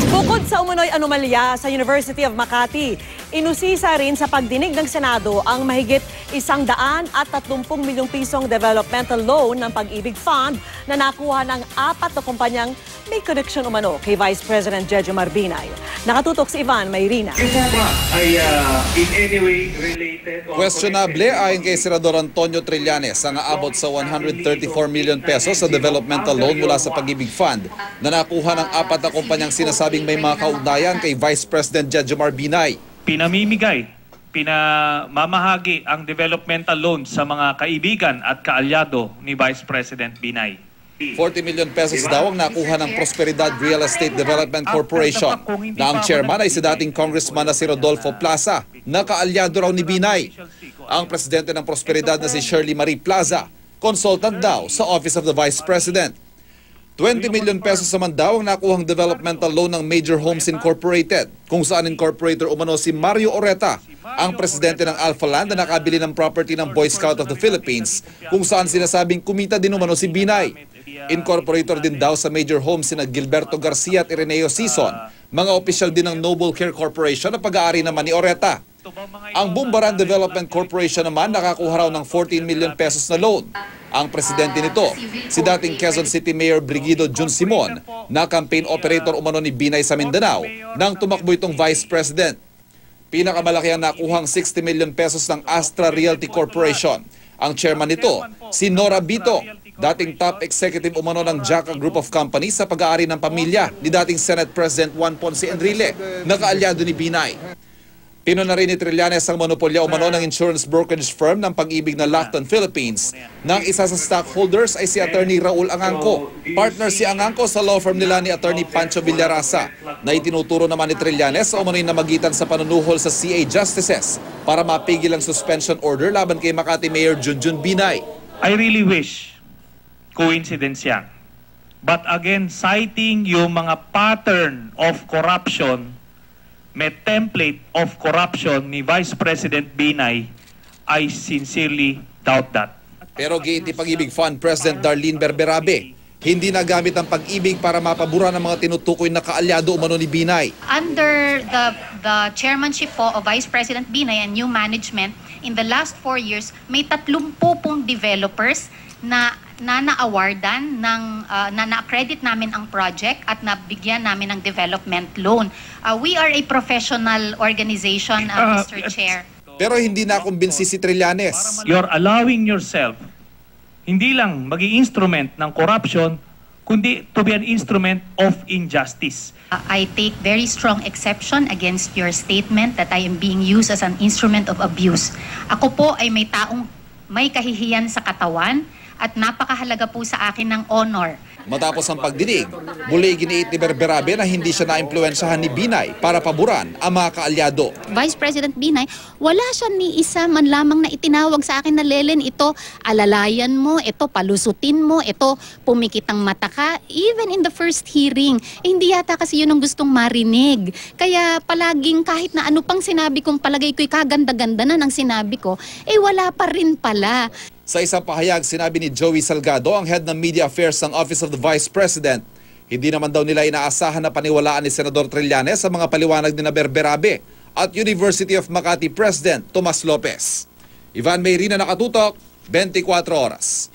Bukod sa umunoy anomalya sa University of Makati, inusisa rin sa pagdinig ng Senado ang mahigit 130 milyong pisong developmental loan ng Pag-ibig Fund na nakuha ng 4 na kumpanyang may connection umano kay Vice President Jejomar Binay. Nakatutok si Ivan Mayrina. Ito ba ay in any way related? Questionable ayon kay Senador Antonio Trillanes ang aabot sa 134 million pesos sa developmental loan mula sa Pag-ibig Fund na nakuha ng 4 na kumpanyang sinasabing may mga kaugnayan kay Vice President Jejomar Binay. Pinamimigay, pinamamahagi ang developmental loan sa mga kaibigan at kaalyado ni Vice President Binay. 40 million pesos daw ang nakuha ng Prosperidad Real Estate Development Corporation na ang chairman ay si dating congressman na si Rodolfo Plaza na kaalyado raw ni Binay. Ang presidente ng Prosperidad na si Shirley Marie Plaza, consultant daw sa Office of the Vice President. 20 million pesos naman daw ang nakuhang developmental loan ng Major Homes Incorporated, kung saan incorporator umano si Mario Oreta, ang presidente ng Alpha Land na nakabili ng property ng Boy Scout of the Philippines, kung saan sinasabing kumita din umano si Binay. Incorporator din daw sa Major Homes sina Gilberto Garcia at Ireneo Sison, mga opisyal din ng Noble Care Corporation na pag-aari naman ni Oreta. Ang Bumbaran Development Corporation naman nakakuha raw ng 14 million pesos na loan. Ang presidente nito, si dating Quezon City Mayor Brigido Jun Simon, na campaign operator umano ni Binay sa Mindanao nang tumakbo itong Vice President. Pinakamalaki ang nakuhang 60 million pesos ng Astra Realty Corporation. Ang chairman nito, si Nora Bito, dating top executive umano ng Jaca Group of Companies sa pag-aari ng pamilya ni dating Senate President Juan Ponce Enrile, na kaalyado ni Binay. Pinuna rin ni Trillanes ang monopolya umano ng insurance brokerage firm ng Pag-ibig na Lacton Philippines. Nang isa sa stockholders ay si Attorney Raul Angangco. Partner si Angangco sa law firm nila ni Attorney Pancho Villarasa, na itinuturo naman ni Trillanes sa umano'y namagitan sa panunuhol sa CA Justices para mapigil ang suspension order laban kay Makati Mayor Junjun Binay. I really wish coincidence yan. But again, citing yung mga pattern of corruption, may template of corruption ni Vice President Binay, I sincerely doubt that. Pero giiti Pag-ibig Fund President Darlene Berberabe, hindi nagamit ang Pag-ibig para mapabura ng mga tinutukoy na kaalyado umano ni Binay. Under the chairmanship po of Vice President Binay and new management, in the last 4 years, may 30 pong developers na na-awardan ng na-accredit namin ang project at nabigyan namin ng development loan. We are a professional organization, Mr. Chair. Pero hindi na kumbinsi si Trillanes. You're allowing yourself hindi lang maging instrument ng corruption, kundi to be an instrument of injustice. I take very strong exception against your statement that I am being used as an instrument of abuse. Ako po ay may taong may kahihiyan sa katawan at napakahalaga po sa akin ng honor. Matapos ang pagdinig, muli giniit ni Berberabe na hindi siya naimpluwensyahan ni Binay para paboran ang mga kaalyado. Vice President Binay, wala siya ni isa man lamang na itinawag sa akin na Lelen, ito alalayan mo, ito palusutin mo, ito pumikit ang mata ka. Even in the first hearing, hindi yata kasi yun ang gustong marinig. Kaya palaging kahit na ano pang sinabi kong palagay ko'y kaganda-ganda na ng sinabi ko, wala pa rin pala. Sa isang pahayag, sinabi ni Joey Salgado, ang head ng Media Affairs ng Office of the Vice President, hindi naman daw nila inaasahan na paniwalaan ni Senador Trillanes sa mga paliwanag ni Berberabe at University of Makati President Tomas Lopez. Ivan Mayrina, nakatutok, 24 oras.